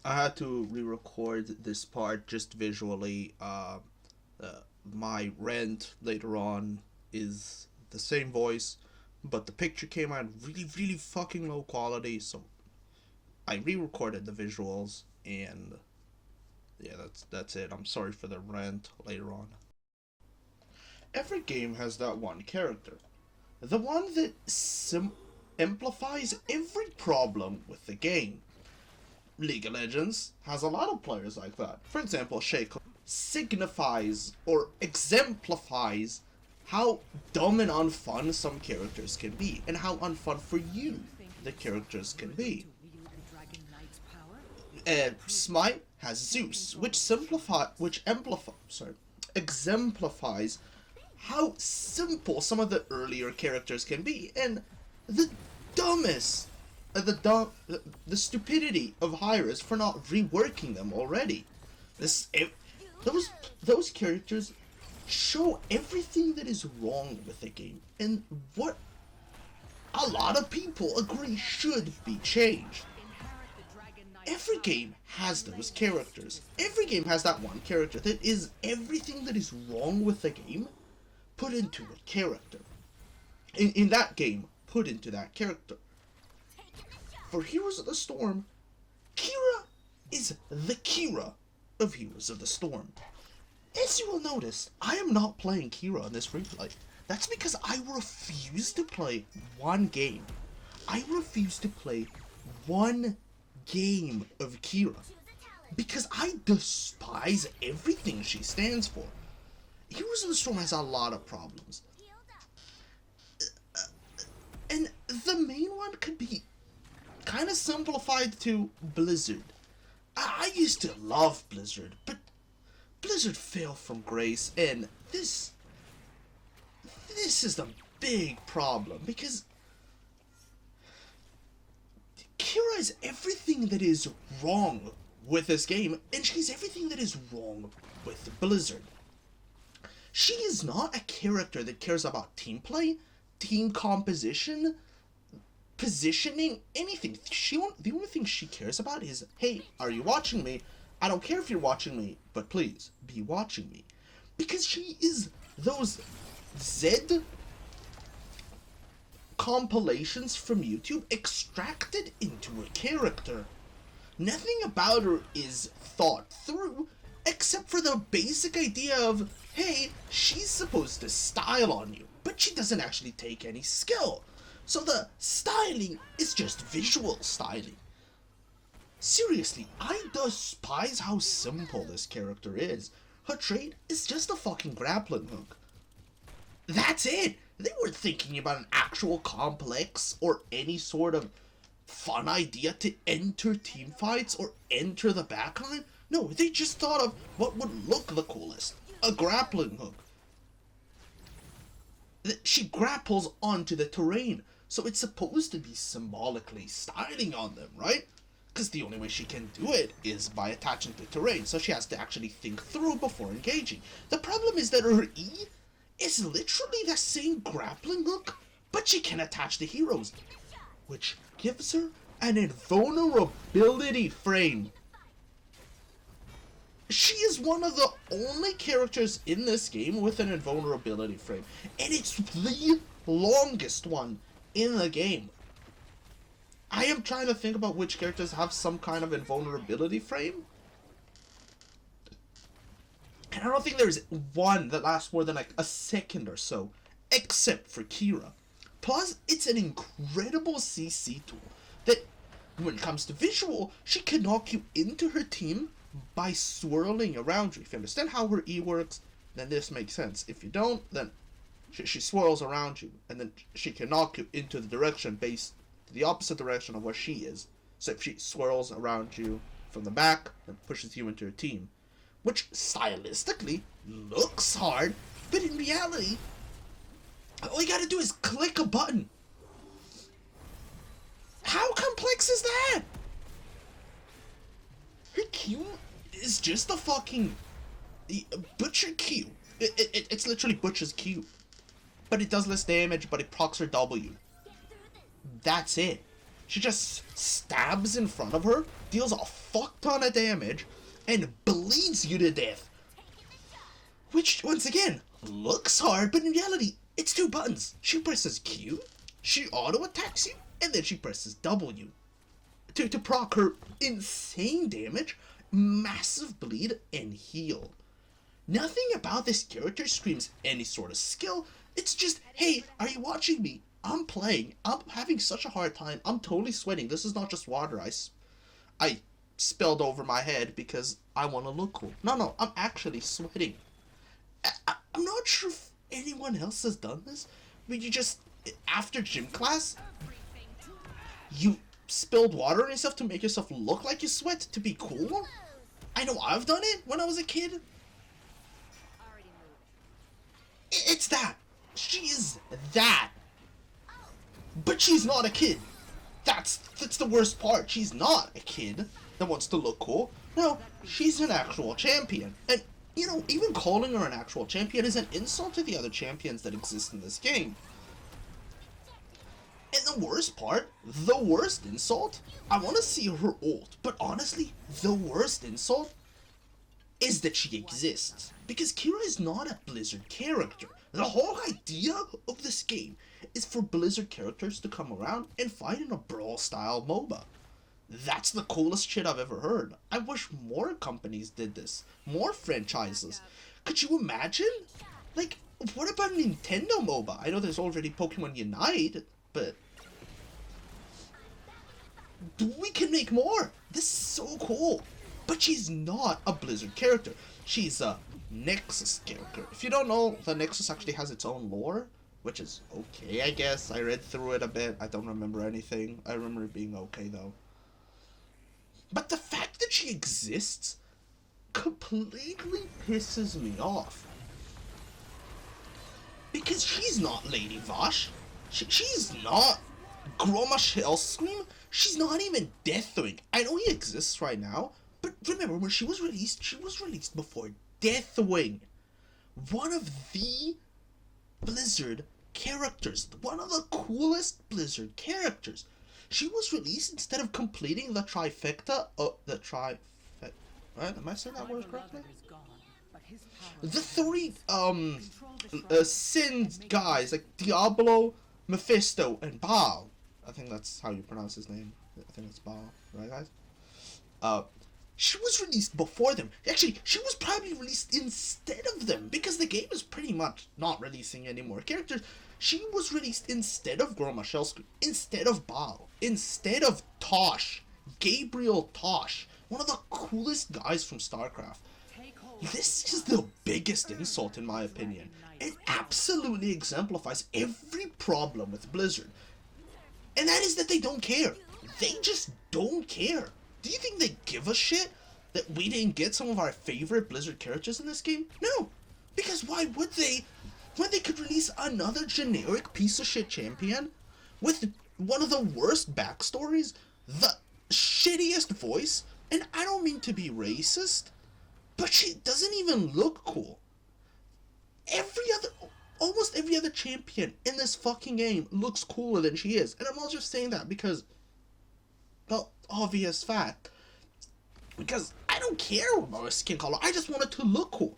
I had to re-record this part just visually. My rant later on is the same voice, but the picture came out really, really fucking low quality, so I re-recorded the visuals, and yeah, that's it. I'm sorry for the rant later on. Every game has that one character, the one that amplifies every problem with the game. League of Legends has a lot of players like that. For example, Shaco signifies or exemplifies how dumb and unfun some characters can be, and how unfun for you the characters can be. Smite has Zeus, which exemplifies how simple some of the earlier characters can be, and the dumbest, the stupidity of Hyras for not reworking them already. This, those those characters show everything that is wrong with the game, and what a lot of people agree should be changed. Every game has those characters. Every game has that one character that is everything that is wrong with the game put into a character. In that game, put into that character. For Heroes of the Storm, Qhira is the Qhira of Heroes of the Storm. As you will notice, I am not playing Qhira on this replay. That's because I refuse to play one game. I refuse to play one game of Qhira because I despise everything she stands for. Heroes of the Storm has a lot of problems. And the main one could be kind of simplified to Blizzard. I used to love Blizzard, but Blizzard fell from grace, and this is the big problem, because Qhira is everything that is wrong with this game, and she's everything that is wrong with Blizzard. She is not a character that cares about team play, team composition, positioning, anything. The only thing she cares about is, hey, are you watching me? I don't care if you're watching me, but please, be watching me. Because she is those Z compilations from YouTube extracted into a character. Nothing about her is thought through, except for the basic idea of, hey, she's supposed to style on you, but she doesn't actually take any skill. So the styling is just visual styling. Seriously, I despise how simple this character is. Her trait is just a fucking grappling hook. That's it! They weren't thinking about an actual complex or any sort of fun idea to enter teamfights or enter the backline. No, they just thought of what would look the coolest. A grappling hook. She grapples onto the terrain, so it's supposed to be symbolically styling on them, right? Because the only way she can do it is by attaching to terrain, so she has to actually think through before engaging. The problem is that her E is literally the same grappling hook, but she can attach to heroes, which gives her an invulnerability frame. She is one of the only characters in this game with an invulnerability frame, and it's the longest one in the game. I am trying to think about which characters have some kind of invulnerability frame, and I don't think there's one that lasts more than like a second or so, except for Qhira. Plus, it's an incredible CC tool that, when it comes to visual, she can knock you into her team by swirling around you. If you understand how her E works, then this makes sense. If you don't, then she swirls around you, and then she can knock you into the direction based the opposite direction of where she is. So if she swirls around you from the back, then pushes you into her team, which stylistically looks hard, but in reality, all you gotta do is click a button. How complex is that? Her Q is just a fucking Butcher Q. It's literally Butcher's Q. But it does less damage, but it procs her W. That's it. She just stabs in front of her, deals a fuck ton of damage, and bleeds you to death. Which, once again, looks hard, but in reality, it's 2 buttons. She presses Q, she auto-attacks you, and then she presses W. To proc her insane damage, massive bleed, and heal. Nothing about this character screams any sort of skill. It's just, hey, are you watching me? I'm playing. I'm having such a hard time. I'm totally sweating. This is not just water I spilled over my head because I want to look cool. No, I'm actually sweating. I'm not sure if anyone else has done this, but you just, after gym class, you spilled water on yourself to make yourself look like you sweat to be cool. I know I've done it when I was a kid. It's that. She is that. But she's not a kid. That's the worst part. She's not a kid that wants to look cool. No, she's an actual champion. And, you know, even calling her an actual champion is an insult to the other champions that exist in this game. And the worst part, the worst insult, I want to see her ult. But honestly, the worst insult is that she exists. Because Qhira is not a Blizzard character. The whole idea of this game is for Blizzard characters to come around and fight in a brawl-style MOBA. That's the coolest shit I've ever heard. I wish more companies did this. More franchises. Could you imagine? Like, what about Nintendo MOBA? I know there's already Pokemon Unite, but we can make more. This is so cool. But she's not a Blizzard character. She's a Nexus character. If you don't know, the Nexus actually has its own lore, which is okay, I guess. I read through it a bit. I don't remember anything. I remember it being okay, though. But the fact that she exists completely pisses me off. Because she's not Lady Vosh. She's not Groma Shellscream. She's not even Deathwing. I know he exists right now, but remember, when she was released before Deathwing. One of the Blizzard characters. One of the coolest Blizzard characters. She was released instead of completing the trifecta. Right? Am I saying that word correctly? The 3 Sin guys, like Diablo, Mephisto, and Baal. I think that's how you pronounce his name. I think it's Baal, right, guys? She was released before them. Actually, she was probably released instead of them, because the game is pretty much not releasing any more characters. She was released instead of Groma Shellscream, instead of Baal, instead of Tosh, Gabriel Tosh, one of the coolest guys from StarCraft. This is the biggest insult in my opinion. It absolutely exemplifies every problem with Blizzard. And that is that they don't care. They just don't care. Do you think they give a shit that we didn't get some of our favorite Blizzard characters in this game? No. Because why would they, when they could release another generic piece of shit champion with one of the worst backstories, the shittiest voice, and I don't mean to be racist, but she doesn't even look cool. Almost every other champion in this fucking game looks cooler than she is. And I'm not just saying that because, well, obvious fact. Because I don't care about her skin color. I just want it to look cool.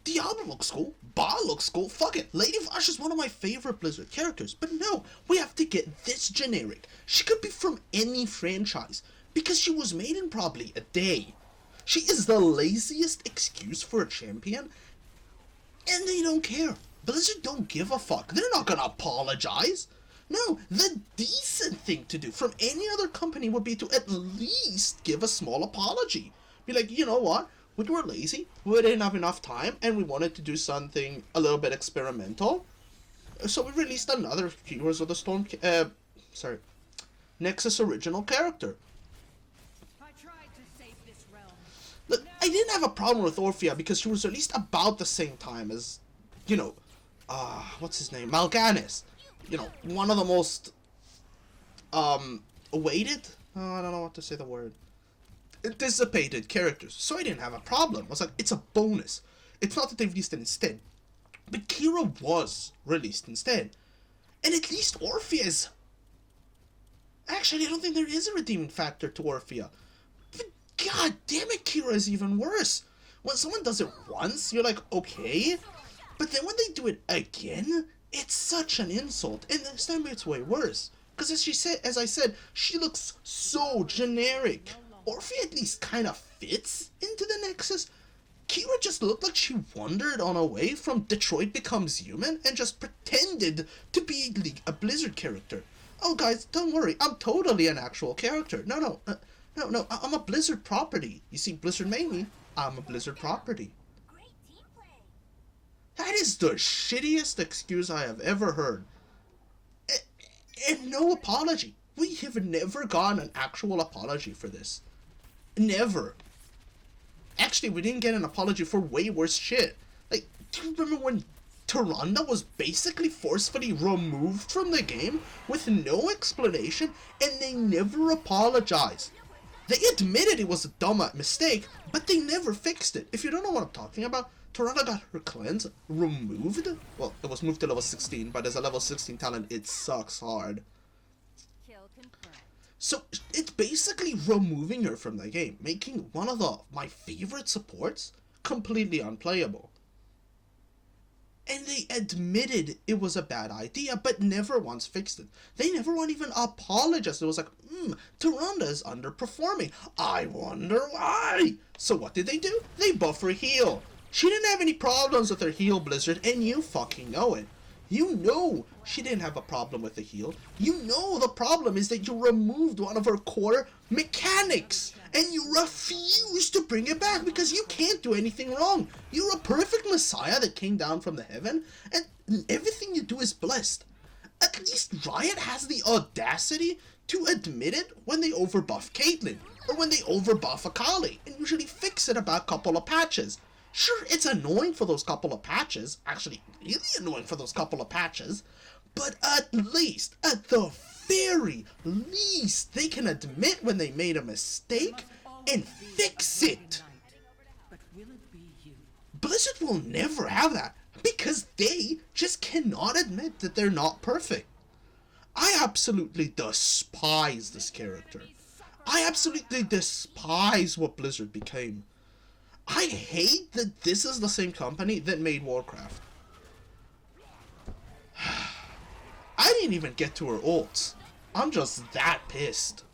Diablo looks cool. Baal looks cool. Fuck it. Lady Vosh is one of my favorite Blizzard characters. But no, we have to get this generic. She could be from any franchise. Because she was made in probably a day. She is the laziest excuse for a champion. And they don't care. Blizzard don't give a fuck. They're not gonna apologize. No, the decent thing to do from any other company would be to at least give a small apology. Be like, you know what? We were lazy, we didn't have enough time, and we wanted to do something a little bit experimental. So we released another Heroes of the Storm, Nexus original character. Look, I didn't have a problem with Orphea because she was released about the same time as, you know, what's his name? Mal'Ganis. You know, one of the most, awaited? I don't know what to say the word. Anticipated characters. So I didn't have a problem. I was like, it's a bonus. It's not that they released it instead. But Qhira was released instead. And at least Orphea is Actually, I don't think there is a redeeming factor to Orphea. But god damn it, Qhira is even worse. When someone does it once, you're like, okay. But then when they do it again, it's such an insult. And this time it's way worse. Because as I said, she looks so generic. Orphea at least kind of fits into the Nexus. Qhira just looked like she wandered on a way from Detroit Becomes Human and just pretended to be a Blizzard character. Oh guys, don't worry, I'm totally an actual character. No, I'm a Blizzard property. You see, Blizzard made me. I'm a Blizzard property. That is the shittiest excuse I have ever heard. And no apology. We have never gotten an actual apology for this. Never. Actually, we didn't get an apology for way worse shit. Like, do you remember when Tyrande was basically forcefully removed from the game with no explanation, and they never apologized? They admitted it was a dumb mistake, but they never fixed it. If you don't know what I'm talking about, Tyrande got her cleanse removed. Well, it was moved to level 16, but as a level 16 talent, it sucks hard. So it's basically removing her from the game, making one of my favorite supports completely unplayable. And they admitted it was a bad idea, but never once fixed it. They never once even apologized. It was like, Tyrande is underperforming. I wonder why. So what did they do? They buff her heal. She didn't have any problems with her heal, Blizzard, and you fucking know it. You know she didn't have a problem with the heal. You know the problem is that you removed one of her core mechanics. And you refuse to bring it back because you can't do anything wrong. You're a perfect messiah that came down from the heaven. And everything you do is blessed. At least Riot has the audacity to admit it when they overbuff Caitlyn. Or when they overbuff Akali. And usually fix it about a couple of patches. Sure, it's annoying for those couple of patches, actually really annoying for those couple of patches, but at least, at the very least, they can admit when they made a mistake and fix it. Blizzard will never have that, because they just cannot admit that they're not perfect. I absolutely despise this character. I absolutely despise what Blizzard became. I hate that this is the same company that made Warcraft. I didn't even get to her ults. I'm just that pissed.